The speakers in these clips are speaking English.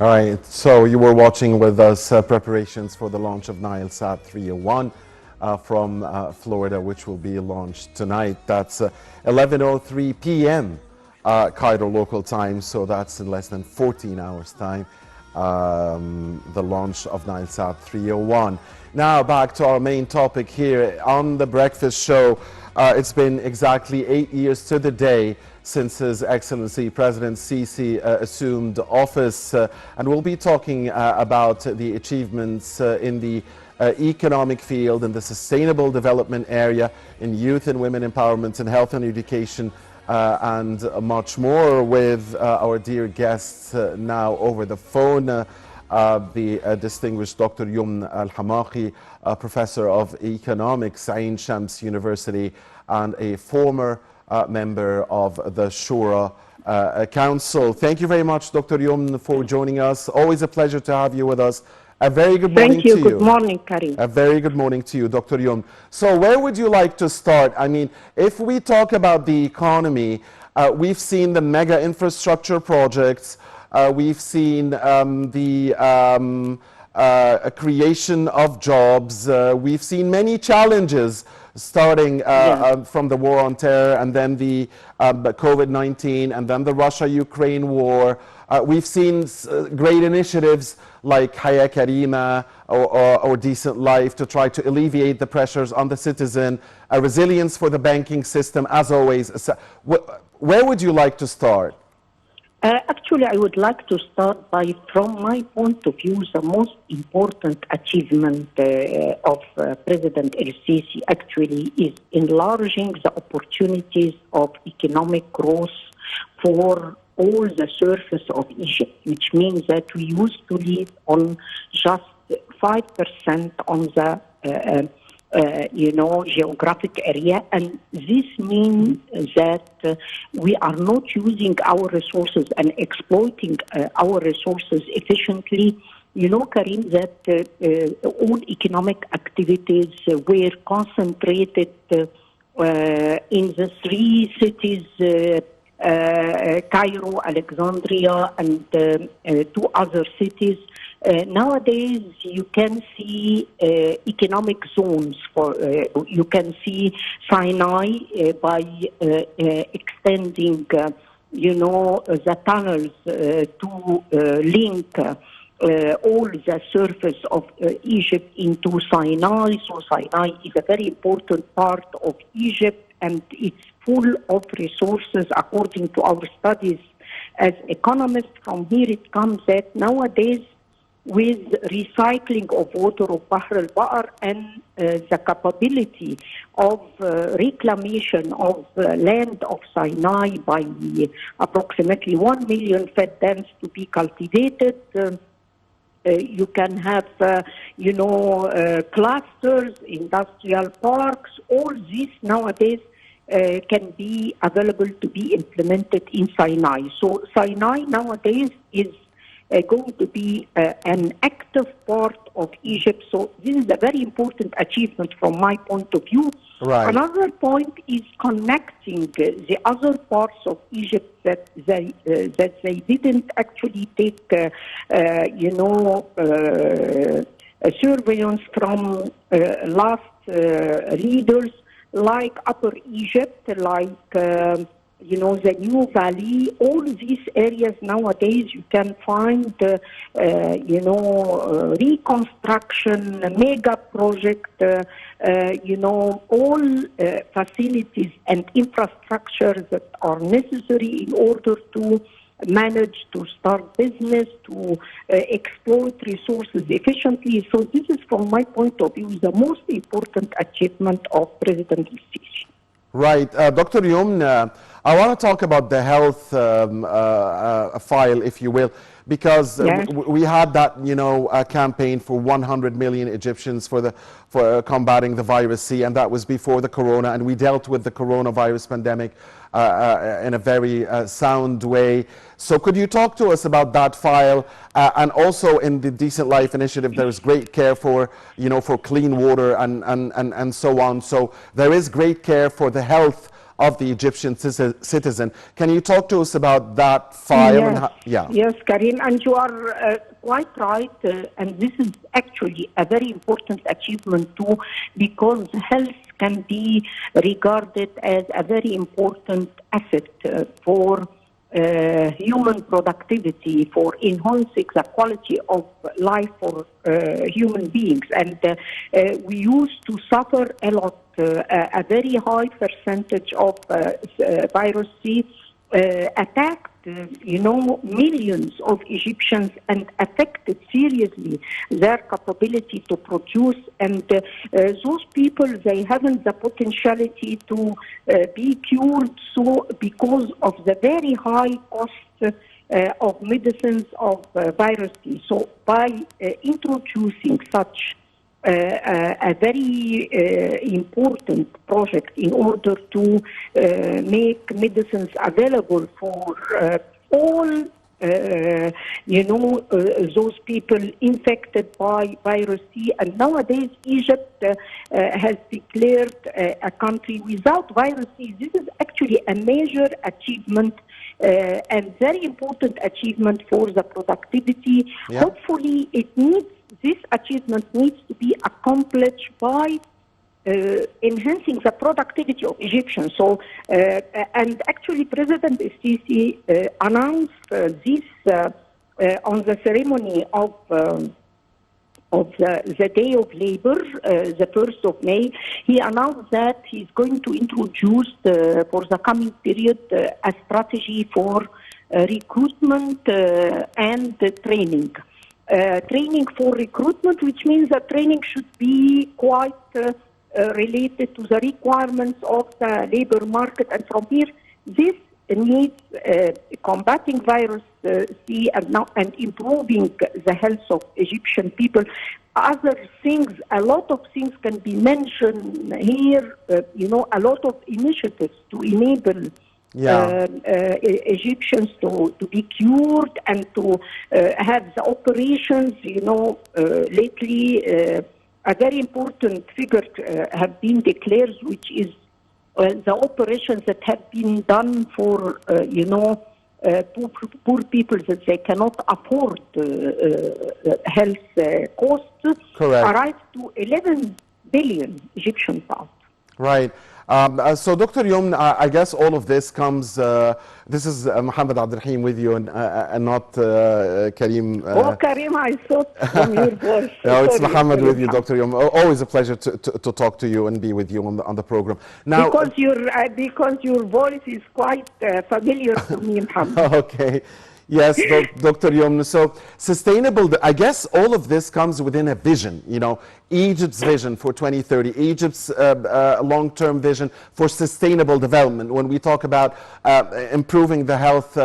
All right, so you were watching with us preparations for the launch of Nilesat 301 from Florida, which will be launched tonight. That's 11:03 p.m. Cairo local time, so that's in less than 14 hours time, the launch of Nilesat 301. Now back to our main topic here on the breakfast show. It's been exactly 8 years to the day since His Excellency President Sisi assumed office, and we'll be talking about the achievements in the economic field, in the sustainable development area, in youth and women empowerment, and health and education, and much more with our dear guests now over the phone. The distinguished Dr. Yomn Hamaki, Professor of Economics, Ain Shams University, and a former member of the Shura Council. Thank you very much, Dr. Yomn, for joining us. Always a pleasure to have you with us. A very good morning to you. Thank you. Good morning, Karim. A very good morning to you, Dr. Yomn. So where would you like to start? I mean, if we talk about the economy, we've seen the mega infrastructure projects. We've seen the creation of jobs. We've seen many challenges starting from the war on terror, and then the COVID-19, and then the Russia-Ukraine war. We've seen great initiatives like Haya Karima or Decent Life to try to alleviate the pressures on the citizen, resilience for the banking system, as always. Where would you like to start? Actually, I would like to start by, from my point of view, the most important achievement of President El-Sisi actually is enlarging the opportunities of economic growth for all the surface of Egypt, which means that we used to live on just 5% on the geographic area, and this means that we are not using our resources and exploiting our resources efficiently. You know, Karim, that all economic activities were concentrated in the three cities, Cairo, Alexandria, and two other cities. Nowadays, you can see economic zones. You can see Sinai by extending, the tunnels to link all the surface of Egypt into Sinai. So Sinai is a very important part of Egypt, and it's full of resources according to our studies as economists. From here it comes that nowadays, with recycling of water of Bahr al-Bahr and the capability of reclamation of land of Sinai by approximately 1 million faddans to be cultivated, you can have, clusters, industrial parks. All this nowadays can be available to be implemented in Sinai. So Sinai nowadays is going to be an active part of Egypt. So this is a very important achievement from my point of view. Right. Another point is connecting the other parts of Egypt that they didn't actually take, surveillance from last leaders, like Upper Egypt, like the New Valley. All these areas nowadays you can find, reconstruction, mega project, all facilities and infrastructure that are necessary in order to manage to start business, to exploit resources efficiently. So this is, from my point of view, the most important achievement of President El-Sisi. Right. Dr. Yomn, I want to talk about the health file, if you will, because we had that, campaign for 100 million Egyptians for combating the virus C, and that was before the corona, and we dealt with the coronavirus pandemic in a very sound way. So could you talk to us about that file? And also in the Decent Life initiative, there is great care for, for clean water and so on. So there is great care for the health of the Egyptian citizen. Can you talk to us about that file? Yes, And how, yeah. yes, Karim, and you are quite right. And this is actually a very important achievement too, because health can be regarded as a very important asset for human productivity, for enhancing the quality of life for human beings. And we used to suffer a lot, a very high percentage of virus C attacked, millions of Egyptians and affected seriously their capability to produce. And those people, they haven't the potentiality to be cured, so because of the very high cost of medicines of virus C. So by introducing such a very important project in order to make medicines available for all those people infected by virus C. And nowadays Egypt has declared a country without virus C. This is actually a major achievement and very important achievement for the productivity. Yeah. Hopefully this achievement needs to be accomplished by enhancing the productivity of Egyptians. So, and actually President Sisi announced this on the ceremony of the Day of Labor, the 1st of May. He announced that he's going to introduce for the coming period a strategy for recruitment and training. Training for recruitment, which means that training should be quite related to the requirements of the labor market. And from here, this needs combating virus C and improving the health of Egyptian people. Other things, a lot of things can be mentioned here, a lot of initiatives to enable Egyptians to be cured and to have the operations. Lately a very important figure have been declared, which is the operations that have been done for poor people that they cannot afford health costs. Correct. Arrived to 11 billion Egyptian pounds. Right. So, Dr. Yomn, I guess all of this comes, this is Mohammed Abdelrahim with you and not Karim. Karim, I thought from your voice. No, it's Mohammed with you, Dr. Yomn. Always a pleasure to talk to you and be with you on the program. Now, because your voice is quite familiar to me, Mohammed. Okay. Yes, Dr. Yomn. So sustainable, I guess all of this comes within a vision, Egypt's vision for 2030, Egypt's long-term vision for sustainable development. When we talk about improving the health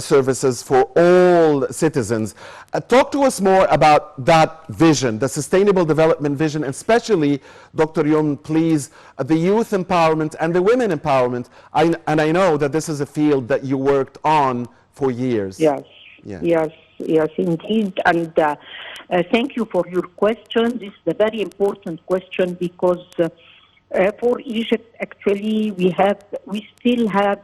services for all citizens, talk to us more about that vision, the sustainable development vision, especially, Dr. Yomn, please, the youth empowerment and the women empowerment. And I know that this is a field that you worked on for years. Yes, yeah. yes, indeed. And thank you for your question. This is a very important question because for Egypt, actually, we still have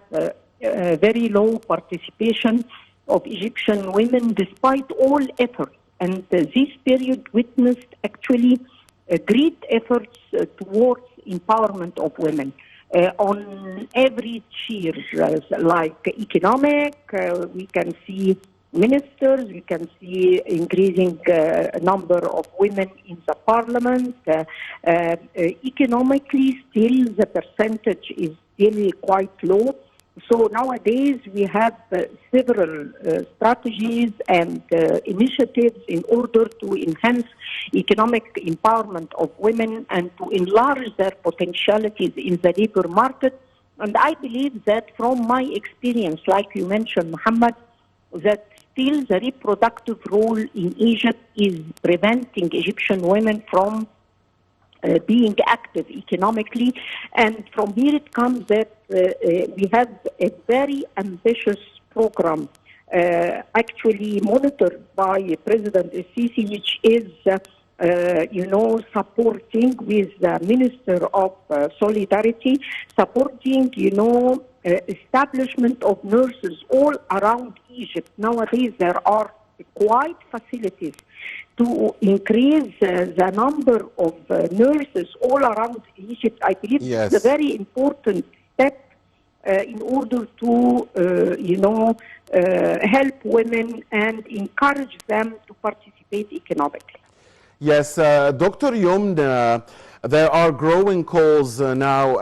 very low participation of Egyptian women despite all efforts. And this period witnessed actually great efforts towards empowerment of women. On every sphere, like economic, we can see ministers, we can see increasing number of women in the parliament. Economically, still the percentage is still quite low. So nowadays we have several strategies and initiatives in order to enhance economic empowerment of women and to enlarge their potentialities in the labor market. And I believe that from my experience, like you mentioned, Mohammed, that still the reproductive role in Egypt is preventing Egyptian women from being active economically. And from here it comes that we have a very ambitious program actually monitored by President Sisi, which is supporting with the Minister of Solidarity, supporting, establishment of nurses all around Egypt. Nowadays, there are quite facilities to increase the number of nurses all around Egypt. I believe Yes. it's a very important step in order to, help women and encourage them to participate economically. Yes, Dr. Yomn, there are growing calls now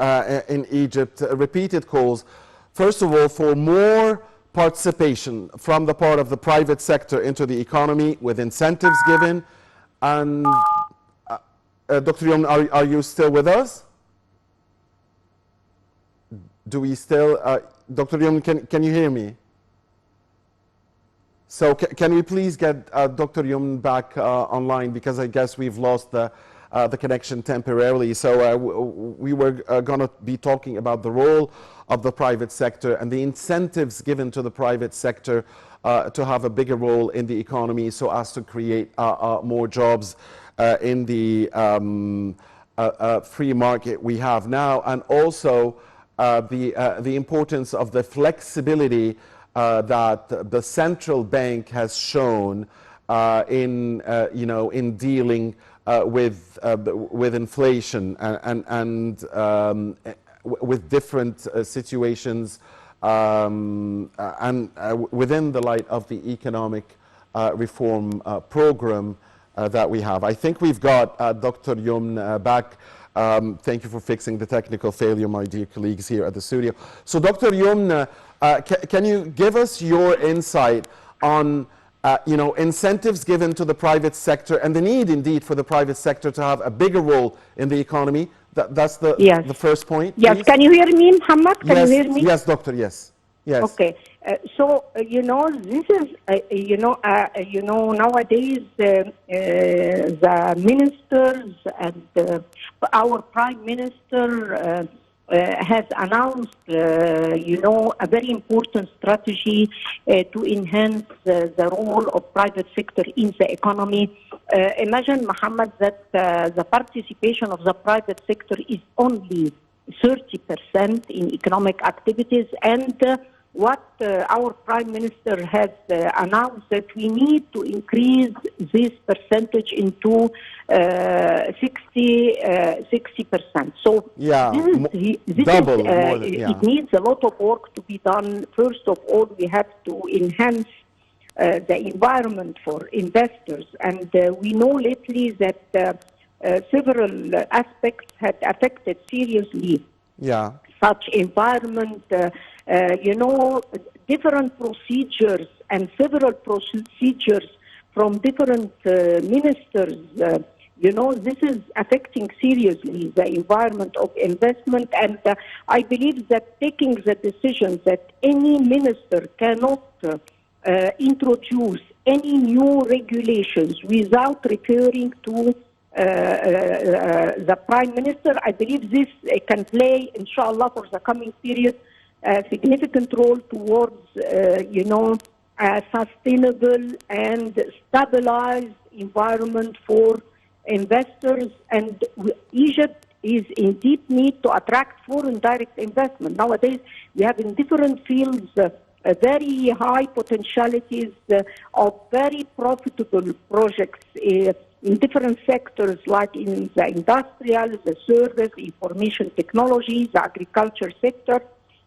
in Egypt, repeated calls, first of all, for more participation from the part of the private sector into the economy with incentives given. And Dr. Yomn, are you still with us? Do we still, Dr. Yomn, can you hear me? So can we please get Dr. Yomn back online, because I guess we've lost the connection temporarily. So we were going to be talking about the role of the private sector and the incentives given to the private sector to have a bigger role in the economy so as to create more jobs in the free market we have now, and also the importance of the flexibility that the central bank has shown in dealing with inflation and with different situations and within the light of the economic reform program that we have. I think we've got Dr. Yomn back. Thank you for fixing the technical failure, my dear colleagues here at the studio. So Dr. Yomn, can you give us your insight on incentives given to the private sector and the need indeed for the private sector to have a bigger role in the economy? That's the first point. Yes, please. Can you hear me, Muhammad? Can you hear me? Yes, doctor, yes. Yes. Okay. This is, nowadays the ministers and our prime minister has announced, a very important strategy to enhance the role of private sector in the economy. Imagine, Muhammad, that the participation of the private sector is only 30% in economic activities, and what our prime minister has announced that we need to increase this percentage into 60%. So it needs a lot of work to be done. First of all, we have to enhance the environment for investors, and we know lately that several aspects had affected seriously such environment. Different procedures and several procedures from different ministers. This is affecting seriously the environment of investment, and I believe that taking the decision that any minister cannot introduce any new regulations without referring to the Prime Minister, I believe this can play, inshallah, for the coming period, a significant role towards, a sustainable and stabilized environment for investors. And Egypt is in deep need to attract foreign direct investment. Nowadays, we have in different fields very high potentialities of very profitable projects in different sectors, like in the industrial, the service, information technology, the agriculture sector.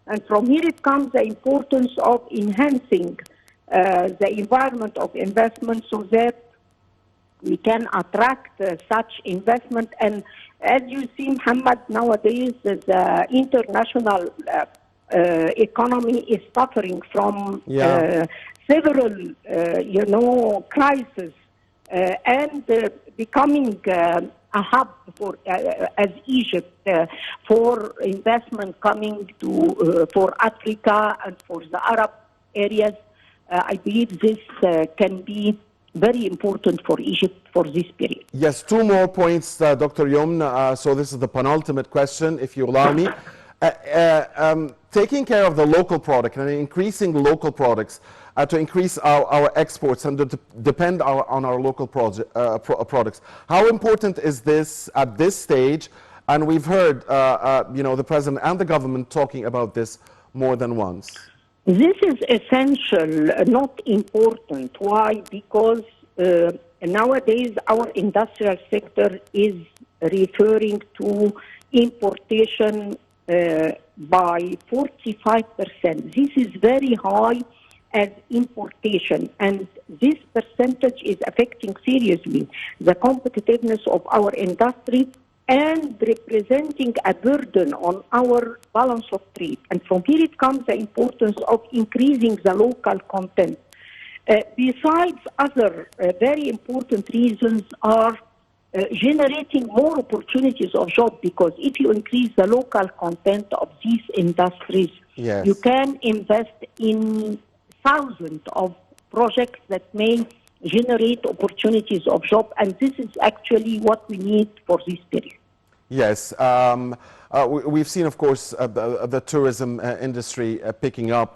And from here it comes the importance of enhancing the environment of investment so that we can attract such investment. And as you see, Muhammad, nowadays the international economy is suffering from several, crises and becoming a hub for, as Egypt, for investment coming to for Africa and for the Arab areas. I believe this can be very important for Egypt for this period. Yes, two more points, Dr. Yomn. So this is the penultimate question, if you allow me. Taking care of the local product and increasing local products, to increase our exports and to depend on our local products. How important is this at this stage? And we've heard, the president and the government talking about this more than once. This is essential, not important. Why? Because nowadays our industrial sector is referring to importation by 45%. This is very high as importation, and this percentage is affecting seriously the competitiveness of our industry and representing a burden on our balance of trade. And from here it comes the importance of increasing the local content. Besides other very important reasons are generating more opportunities of job, because if you increase the local content of these industries, yes, you can invest in thousands of projects that may generate opportunities of job, and this is actually what we need for this period. Yes, we've seen, of course, the tourism industry picking up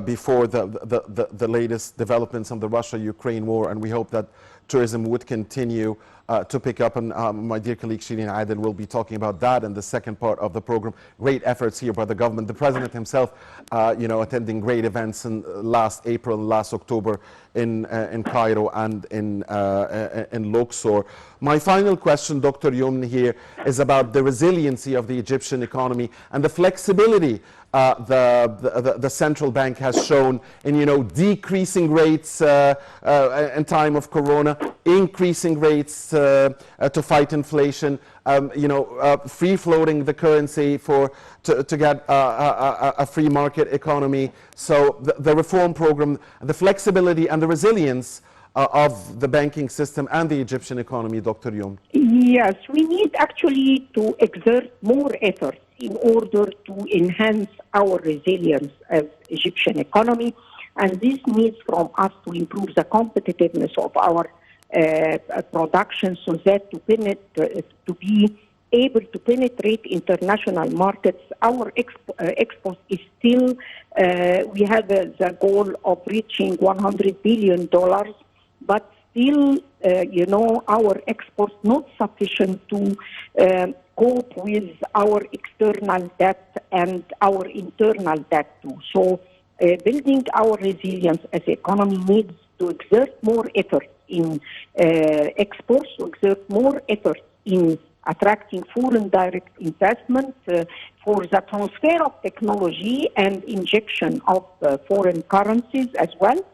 before the latest developments on the Russia-Ukraine war, and we hope that tourism would continue to pick up. And my dear colleague Shireen Adel will be talking about that in the second part of the program. Great efforts here by the government. The president himself, attending great events in last April, last October in Cairo and in Luxor. My final question, Dr. Yomn, here is about the resiliency of the Egyptian economy and the flexibility the central bank has shown in decreasing rates in time of Corona, increasing rates to fight inflation, free floating the currency to get a free market economy. So the reform program, the flexibility and the resilience of the banking system and the Egyptian economy, Dr. Yomn. Yes, we need actually to exert more effort in order to enhance our resilience as Egyptian economy, and this needs from us to improve the competitiveness of our production so that to be able to penetrate international markets. Our export is still, we have the goal of reaching $100 billion, but still, our exports not sufficient to cope with our external debt and our internal debt too. So building our resilience as an economy needs to exert more effort in exports, to exert more effort in attracting foreign direct investment, for the transfer of technology and injection of foreign currencies as well.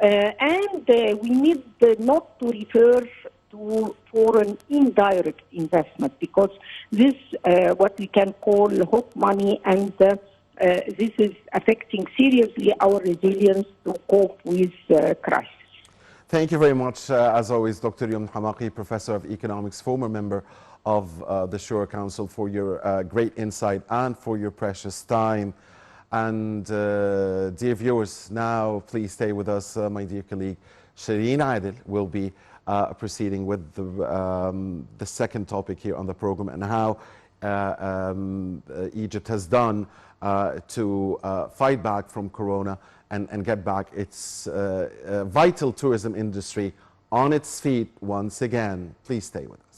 And we need not to refer to foreign indirect investment, because this what we can call hot money, and this is affecting seriously our resilience to cope with crisis. Thank you very much, as always, Dr. Yomn Hamaki, Professor of Economics, former member of the Shura Council, for your great insight and for your precious time. And dear viewers, now please stay with us. My dear colleague Shireen Adel will be proceeding with the second topic here on the program, and how Egypt has done to fight back from Corona and get back its vital tourism industry on its feet once again. Please stay with us.